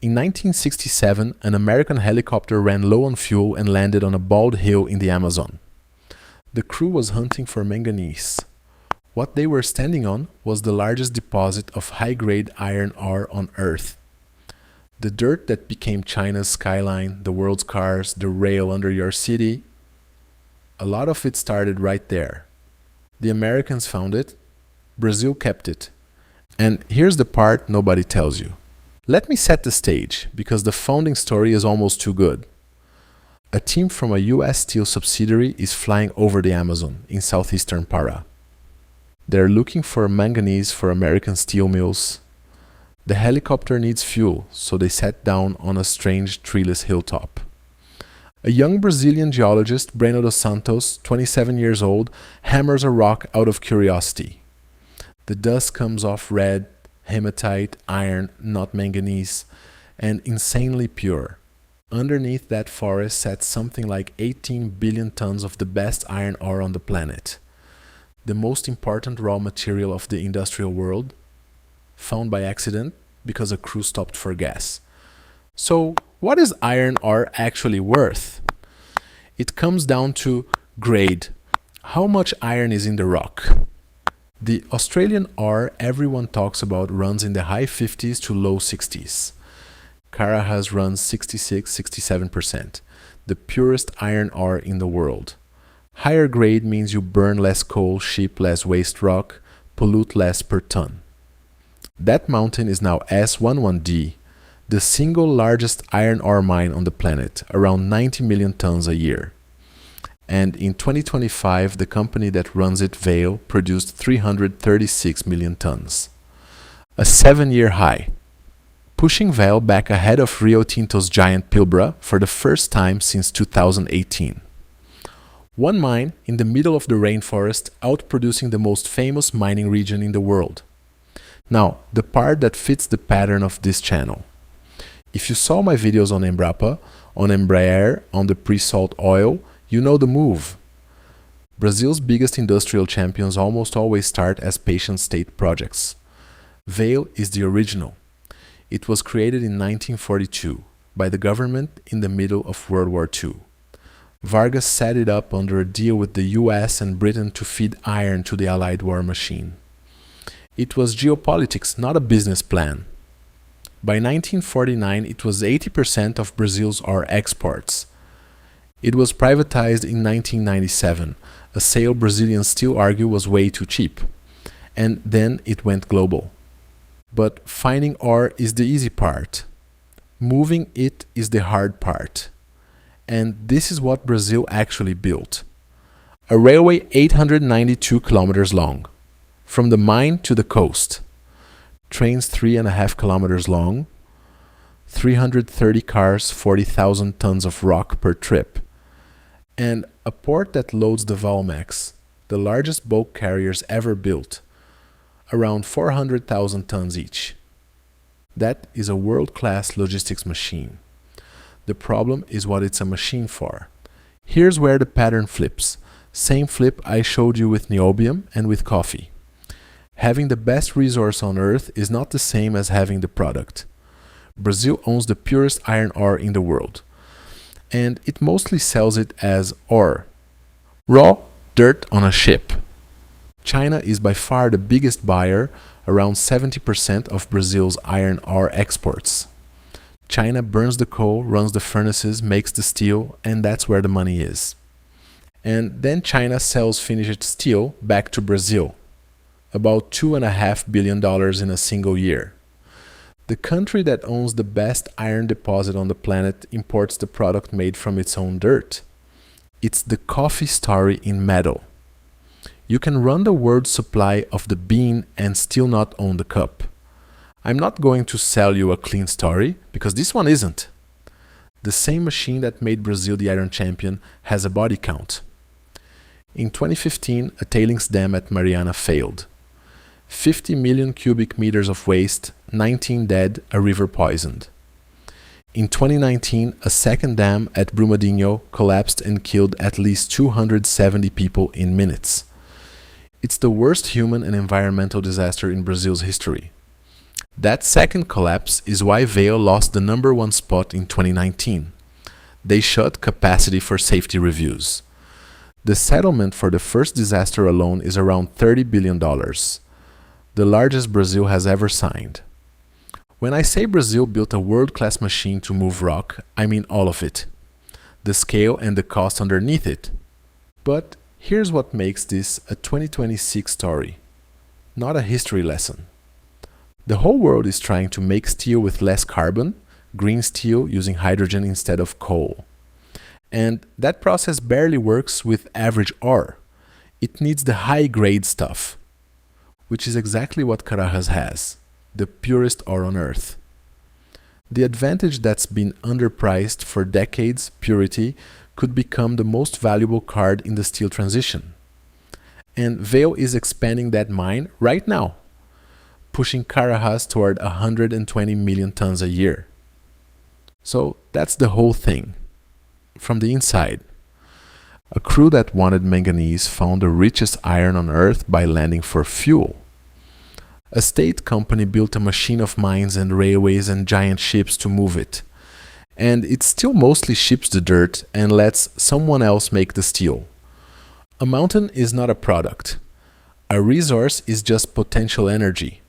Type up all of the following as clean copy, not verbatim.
In 1967, an American helicopter ran low on fuel and landed on a bald hill in the Amazon. The crew was hunting for manganese. What they were standing on was the largest deposit of high-grade iron ore on Earth. The dirt that became China's skyline, the world's cars, the rail under your city, a lot of it started right there. The Americans found it, Brazil kept it. And here's the part nobody tells you. Let me set the stage, because the founding story is almost too good. A team from a US steel subsidiary is flying over the Amazon in southeastern Pará. They're looking for manganese for American steel mills. The helicopter needs fuel, so they sat down on a strange treeless hilltop. A young Brazilian geologist, Breno dos Santos, 27 years old, hammers a rock out of curiosity. The dust comes off red, hematite, iron, not manganese, and insanely pure. Underneath that forest sat something like 18 billion tons of the best iron ore on the planet. The most important raw material of the industrial world, found by accident because a crew stopped for gas. So, what is iron ore actually worth? It comes down to grade. How much iron is in the rock? The Australian ore everyone talks about runs in the high 50s to low 60s. Cara has runs 66-67%, the purest iron ore in the world. Higher grade means you burn less coal, ship less waste rock, pollute less per ton. That mountain is now S11D, the single largest iron ore mine on the planet, around 90 million tons a year. And in 2025, the company that runs it, Vale, produced 336 million tons. A 7-year high, pushing Vale back ahead of Rio Tinto's giant Pilbara for the first time since 2018. One mine in the middle of the rainforest, outproducing the most famous mining region in the world. Now, the part that fits the pattern of this channel. If you saw my videos on Embrapa, on Embraer, on the pre-salt oil, you know the move. Brazil's biggest industrial champions almost always start as patient state projects. Vale is the original. It was created in 1942 by the government in the middle of World War II. Vargas set it up under a deal with the US and Britain to feed iron to the Allied war machine. It was geopolitics, not a business plan. By 1949, it was 80% of Brazil's ore exports. It was privatized in 1997, a sale Brazilians still argue was way too cheap. And then it went global. But finding ore is the easy part. Moving it is the hard part. And this is what Brazil actually built. A railway 892 kilometers long, from the mine to the coast. Trains 3.5 kilometers long, 330 cars, 40,000 tons of rock per trip. And a port that loads the Valemax, the largest bulk carriers ever built, around 400,000 tons each. That is a world-class logistics machine. The problem is what it's a machine for. Here's where the pattern flips. Same flip I showed you with niobium and with coffee. Having the best resource on Earth is not the same as having the product. Brazil owns the purest iron ore in the world. And it mostly sells it as ore. Raw dirt on a ship. China is by far the biggest buyer, around 70% of Brazil's iron ore exports. China burns the coal, runs the furnaces, makes the steel, and that's where the money is. And then China sells finished steel back to Brazil. About $2.5 billion in a single year. The country that owns the best iron deposit on the planet imports the product made from its own dirt. It's the coffee story in metal. You can run the world's supply of the bean and still not own the cup. I'm not going to sell you a clean story, because this one isn't. The same machine that made Brazil the iron champion has a body count. In 2015, a tailings dam at Mariana failed. 50 million cubic meters of waste, 19 dead, a river poisoned. In 2019, a second dam at Brumadinho collapsed and killed at least 270 people in minutes. It's the worst human and environmental disaster in Brazil's history. That second collapse is why Vale lost the number one spot in 2019. They shut capacity for safety reviews. The settlement for the first disaster alone is around $30 billion, the largest Brazil has ever signed. When I say Brazil built a world-class machine to move rock, I mean all of it. The scale and the cost underneath it. But here's what makes this a 2026 story, not a history lesson. The whole world is trying to make steel with less carbon, green steel using hydrogen instead of coal. And that process barely works with average ore. It needs the high-grade stuff, which is exactly what Carajas has, the purest ore on Earth. The advantage that's been underpriced for decades, purity, could become the most valuable card in the steel transition. And Vale is expanding that mine right now, pushing Carajas toward 120 million tons a year. So that's the whole thing. From the inside, a crew that wanted manganese found the richest iron on Earth by landing for fuel. A state company built a machine of mines and railways and giant ships to move it. And it still mostly ships the dirt and lets someone else make the steel. A mountain is not a product. A resource is just potential energy.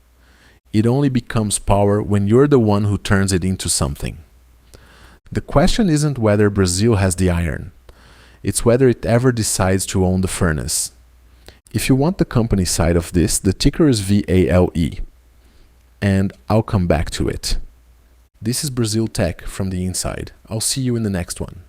It only becomes power when you're the one who turns it into something. The question isn't whether Brazil has the iron. It's whether it ever decides to own the furnace. If you want the company side of this, the ticker is VALE. And I'll come back to it. This is Brazil Tech from the inside. I'll see you in the next one.